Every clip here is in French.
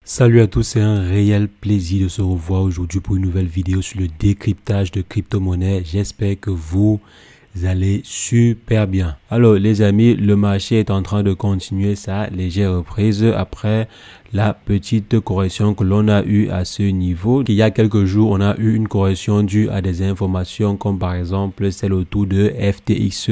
Salut à tous, c'est un réel plaisir de se revoir aujourd'hui pour une nouvelle vidéo sur le décryptage de crypto-monnaies. J'espère que vous allez super bien. Alors les amis, le marché est en train de continuer sa légère reprise après la petite correction que l'on a eu à ce niveau. Il y a quelques jours, on a eu une correction due à des informations comme par exemple celle autour de FTX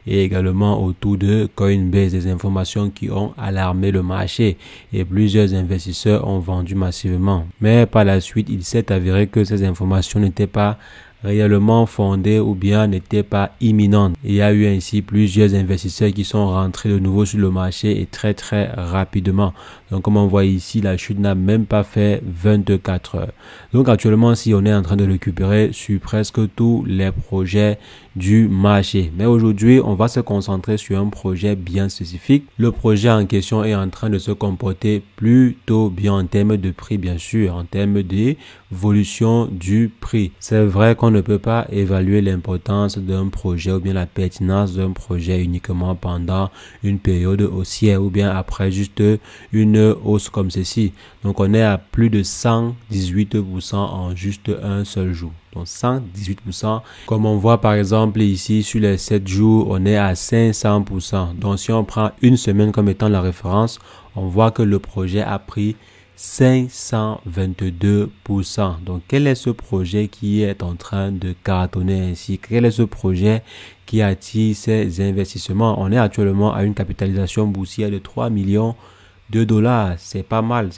et également autour de Coinbase, des informations qui ont alarmé le marché et plusieurs investisseurs ont vendu massivement. Mais par la suite, il s'est avéré que ces informations n'étaient pas réellement fondées ou bien n'étaient pas imminentes. Il y a eu ainsi plusieurs investisseurs qui sont rentrés de nouveau sur le marché et très rapidement. Donc comme on voit ici, la chute n'a même pas fait 24 heures. Donc actuellement, si on est en train de récupérer sur presque tous les projets du marché. Mais aujourd'hui, on va se concentrer sur un projet bien spécifique. Le projet en question est en train de se comporter plutôt bien en termes de prix, bien sûr, en termes d'évolution du prix. C'est vrai qu'on ne peut pas évaluer l'importance d'un projet ou bien la pertinence d'un projet uniquement pendant une période haussière ou bien après juste une hausse comme ceci. Donc on est à plus de 118% en juste un seul jour. Donc 118%. Comme on voit par exemple ici sur les 7 jours, on est à 500%. Donc si on prend une semaine comme étant la référence, on voit que le projet a pris 522%. Donc quel est ce projet qui est en train de cartonner ainsi? Quel est ce projet qui attire ces investissements? On est actuellement à une capitalisation boursière de 3 millions de dollars. C'est pas mal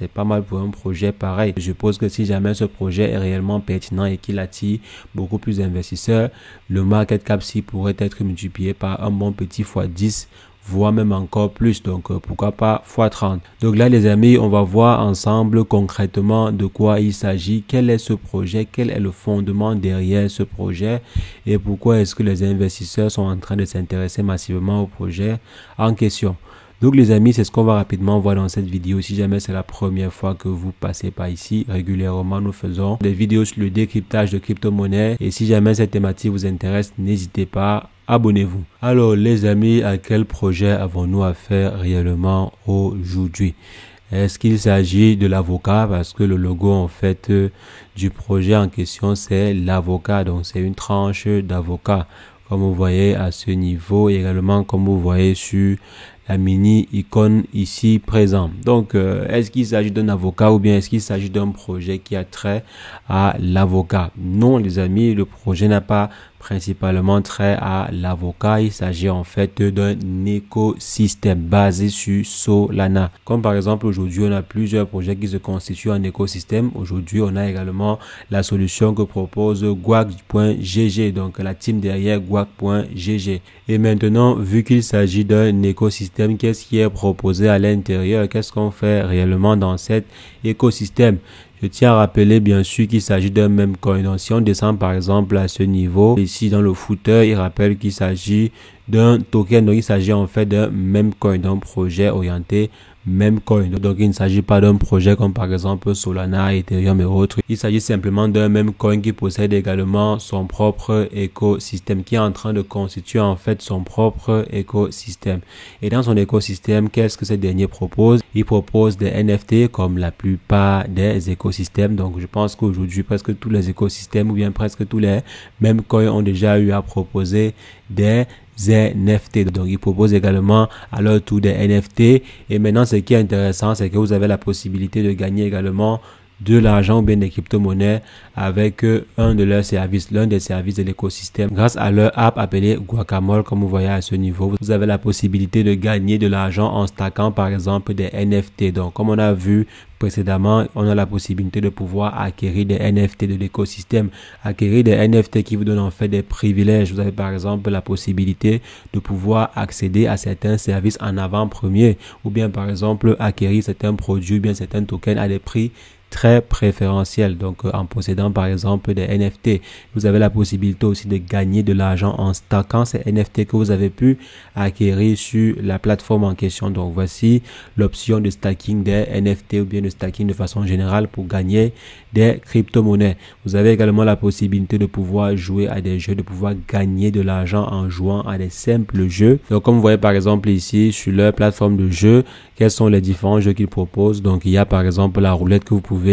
pour un projet pareil. Je suppose que si jamais ce projet est réellement pertinent et qu'il attire beaucoup plus d'investisseurs, le market cap pourrait être multiplié par un bon petit x10, voire même encore plus. Donc pourquoi pas x30. Donc là les amis, on va voir ensemble concrètement de quoi il s'agit, quel est ce projet, quel est le fondement derrière ce projet et pourquoi est-ce que les investisseurs sont en train de s'intéresser massivement au projet en question. Donc les amis, c'est ce qu'on va rapidement voir dans cette vidéo. Si jamais c'est la première fois que vous passez par ici, régulièrement nous faisons des vidéos sur le décryptage de crypto-monnaies. Et si jamais cette thématique vous intéresse, n'hésitez pas, abonnez-vous. Alors les amis, à quel projet avons-nous affaire réellement aujourd'hui? Est-ce qu'il s'agit de l'avocat? Parce que le logo en fait du projet en question, c'est l'avocat. Donc c'est une tranche d'avocat. Comme vous voyez à ce niveau, et également comme vous voyez sur la mini icône ici présent. Donc est-ce qu'il s'agit d'un avocat ou bien est-ce qu'il s'agit d'un projet qui a trait à l'avocat? Non les amis, le projet n'a pas principalement trait à l'avocat. Il s'agit en fait d'un écosystème basé sur Solana. Comme par exemple aujourd'hui on a plusieurs projets qui se constituent en écosystème. Aujourd'hui on a également la solution que propose Guac.gg, donc la team derrière Guac.gg. Et maintenant, vu qu'il s'agit d'un écosystème, qu'est-ce qui est proposé à l'intérieur? Qu'est-ce qu'on fait réellement dans cet écosystème? Je tiens à rappeler bien sûr qu'il s'agit d'un même coin. Donc si on descend par exemple à ce niveau, ici dans le footer, il rappelle qu'il s'agit d'un token. Donc il s'agit en fait d'un même coin, d'un projet orienté même coin. Donc il ne s'agit pas d'un projet comme par exemple Solana, Ethereum et autres. Il s'agit simplement d'un même coin qui possède également son propre écosystème, qui est en train de constituer en fait son propre écosystème. Et dans son écosystème, qu'est-ce que ce dernier propose? Il propose des NFT comme la plupart des écosystèmes. Donc je pense qu'aujourd'hui presque tous les écosystèmes ou bien presque tous les mêmes coins ont déjà eu à proposer des NFT. Donc ils proposent également à leur tour des NFT. Et maintenant ce qui est intéressant, c'est que vous avez la possibilité de gagner également de l'argent ou bien des crypto-monnaies avec un de leurs services, l'un des services de l'écosystème. Grâce à leur app appelée Guacamole, comme vous voyez à ce niveau, vous avez la possibilité de gagner de l'argent en stackant par exemple des NFT. Donc comme on a vu précédemment, on a la possibilité de pouvoir acquérir des NFT de l'écosystème, acquérir des NFT qui vous donnent en fait des privilèges. Vous avez par exemple la possibilité de pouvoir accéder à certains services en avant-première ou bien par exemple acquérir certains produits ou bien certains tokens à des prix très préférentiel. Donc, en possédant par exemple des NFT, vous avez la possibilité aussi de gagner de l'argent en stackant ces NFT que vous avez pu acquérir sur la plateforme en question. Donc, voici l'option de stacking des NFT ou bien de stacking de façon générale pour gagner des crypto-monnaies. Vous avez également la possibilité de pouvoir jouer à des jeux, de pouvoir gagner de l'argent en jouant à des simples jeux. Donc, comme vous voyez par exemple ici sur leur plateforme de jeu, quels sont les différents jeux qu'ils proposent. Donc, il y a par exemple la roulette que vous pouvez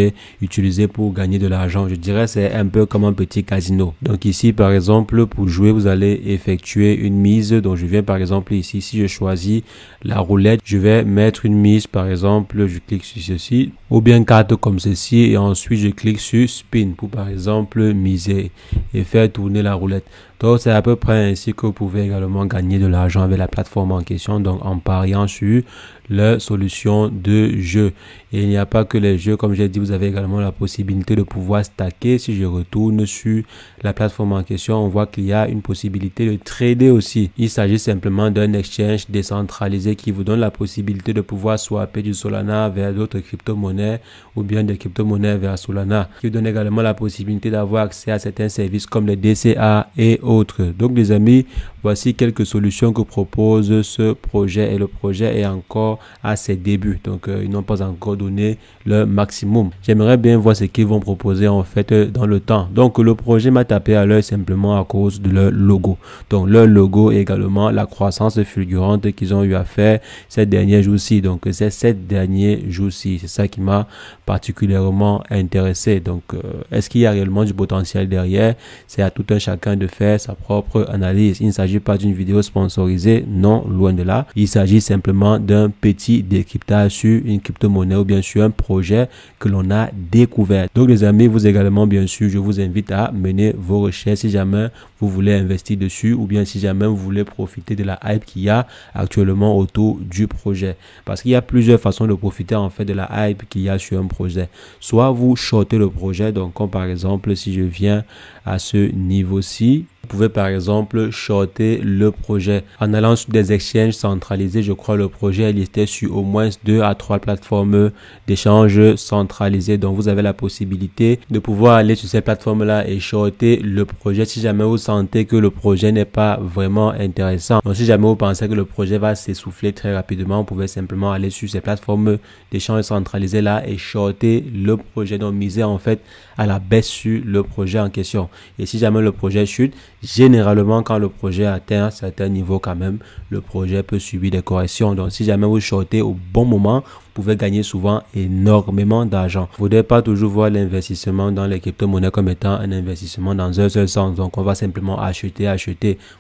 utiliser pour gagner de l'argent. Je dirais c'est un peu comme un petit casino. Donc ici, par exemple, pour jouer, vous allez effectuer une mise. Donc, je viens par exemple ici, si je choisis la roulette, je vais mettre une mise. Par exemple, je clique sur ceci ou bien carte comme ceci et ensuite je clique sur spin pour par exemple miser et faire tourner la roulette. Donc, c'est à peu près ainsi que vous pouvez également gagner de l'argent avec la plateforme en question, donc en pariant sur leur solution de jeu. Et il n'y a pas que les jeux, comme j'ai dit, vous avez également la possibilité de pouvoir stacker. Si je retourne sur la plateforme en question, on voit qu'il y a une possibilité de trader aussi. Il s'agit simplement d'un exchange décentralisé qui vous donne la possibilité de pouvoir swapper du Solana vers d'autres crypto-monnaies ou bien des crypto-monnaies vers Solana, qui vous donne également la possibilité d'avoir accès à certains services comme les DCA et autres. Donc les amis, voici quelques solutions que propose ce projet et le projet est encore à ses débuts. Donc ils n'ont pas encore donné le maximum. J'aimerais bien voir ce qu'ils vont proposer en fait dans le temps. Donc le projet m'a tapé à l'œil simplement à cause de leur logo. Donc leur logo et également la croissance fulgurante qu'ils ont eu à faire ces derniers jours-ci. Donc c'est ces derniers jours-ci. C'est ça qui m'a particulièrement intéressé. Donc est-ce qu'il y a réellement du potentiel derrière? C'est à tout un chacun de faire sa propre analyse. Il ne s'agit pas d'une vidéo sponsorisée, non, loin de là. Il s'agit simplement d'un petit décryptage sur une crypto-monnaie ou bien sur un projet que l'on a découvert. Donc les amis, vous également bien sûr, je vous invite à mener vos recherches si jamais vous voulez investir dessus ou bien si jamais vous voulez profiter de la hype qu'il y a actuellement autour du projet. Parce qu'il y a plusieurs façons de profiter en fait de la hype qu'il y a sur un projet. Soit vous shortez le projet, donc comme par exemple si je viens à ce niveau-ci, vous pouvez par exemple shorter le projet en allant sur des exchanges centralisés. Je crois le projet est listé sur au moins 2 à 3 plateformes d'échange centralisées. Donc vous avez la possibilité de pouvoir aller sur ces plateformes-là et shorter le projet si jamais vous sentez que le projet n'est pas vraiment intéressant. Donc si jamais vous pensez que le projet va s'essouffler très rapidement, vous pouvez simplement aller sur ces plateformes d'échange centralisées là et shorter le projet. Donc miser en fait à la baisse sur le projet en question. Et si jamais le projet chute, généralement quand le projet atteint un certain niveau quand même, le projet peut subir des corrections. Donc si jamais vous shortez au bon moment, vous pouvez gagner souvent énormément d'argent. Il ne faudrait pas toujours voir l'investissement dans les crypto-monnaies comme étant un investissement dans un seul sens. Donc on va simplement acheter.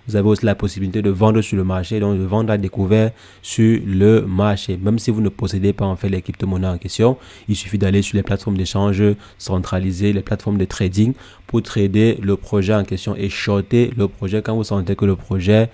Vous avez aussi la possibilité de vendre sur le marché, donc de vendre à découvert sur le marché. Même si vous ne possédez pas en fait les crypto-monnaies en question, il suffit d'aller sur les plateformes d'échange centralisées, les plateformes de trading pour trader le projet en question et shorter le projet quand vous sentez que le projet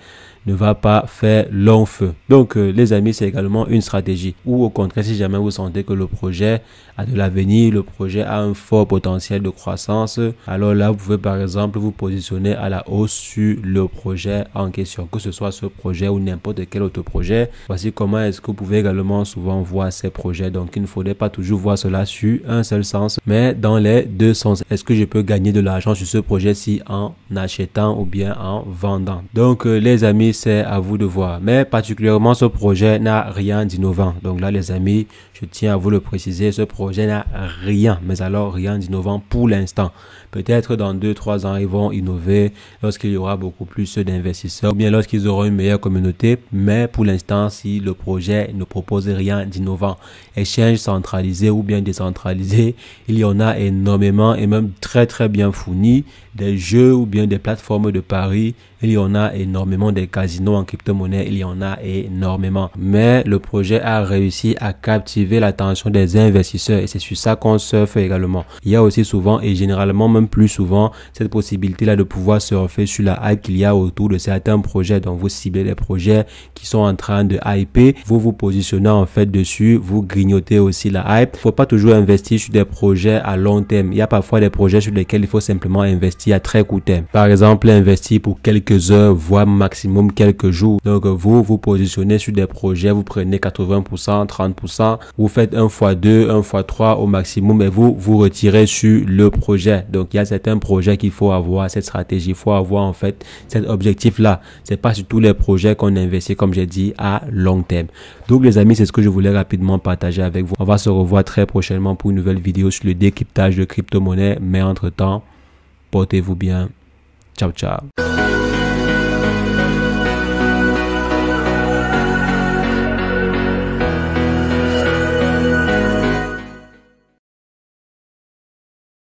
ne va pas faire long feu. Donc les amis, c'est également une stratégie. Ou au contraire, si jamais vous sentez que le projet a de l'avenir, le projet a un fort potentiel de croissance, alors là vous pouvez par exemple vous positionner à la hausse sur le projet en question, que ce soit ce projet ou n'importe quel autre projet. Voici comment est-ce que vous pouvez également souvent voir ces projets. Donc il ne faudrait pas toujours voir cela sur un seul sens, mais dans les deux sens. Est-ce que je peux gagner de l'argent sur ce projet-ci en achetant ou bien en vendant? Donc les amis, c'est à vous de voir. Mais particulièrement, ce projet n'a rien d'innovant. Donc là, les amis, je tiens à vous le préciser, ce projet n'a rien, mais alors rien d'innovant pour l'instant. Peut-être dans 2-3 ans, ils vont innover lorsqu'il y aura beaucoup plus d'investisseurs ou bien lorsqu'ils auront une meilleure communauté. Mais pour l'instant, si le projet ne propose rien d'innovant, échange centralisé ou bien décentralisé, il y en a énormément et même très très bien fournis. Des jeux ou bien des plateformes de paris, il y en a énormément. Des casinos en crypto-monnaie, il y en a énormément. Mais le projet a réussi à captiver l'attention des investisseurs et c'est sur ça qu'on surfe également. Il y a aussi souvent et généralement même plus souvent cette possibilité-là de pouvoir surfer sur la hype qu'il y a autour de certains projets. Donc vous ciblez les projets qui sont en train de hyper, vous vous positionnez en fait dessus, vous grignotez aussi la hype. Il ne faut pas toujours investir sur des projets à long terme. Il y a parfois des projets sur lesquels il faut simplement investir à très court terme. Par exemple, investir pour quelques quelques heures, voire maximum quelques jours. Donc, vous vous positionnez sur des projets, vous prenez 80%, 30%, vous faites 1x2, 1x3 au maximum et vous vous retirez sur le projet. Donc, il y a certains projets qu'il faut avoir cette stratégie, il faut avoir en fait cet objectif-là. C'est pas sur tous les projets qu'on investit, comme j'ai dit, à long terme. Donc, les amis, c'est ce que je voulais rapidement partager avec vous. On va se revoir très prochainement pour une nouvelle vidéo sur le décryptage de crypto-monnaie. Mais entre-temps, portez-vous bien. Ciao, ciao.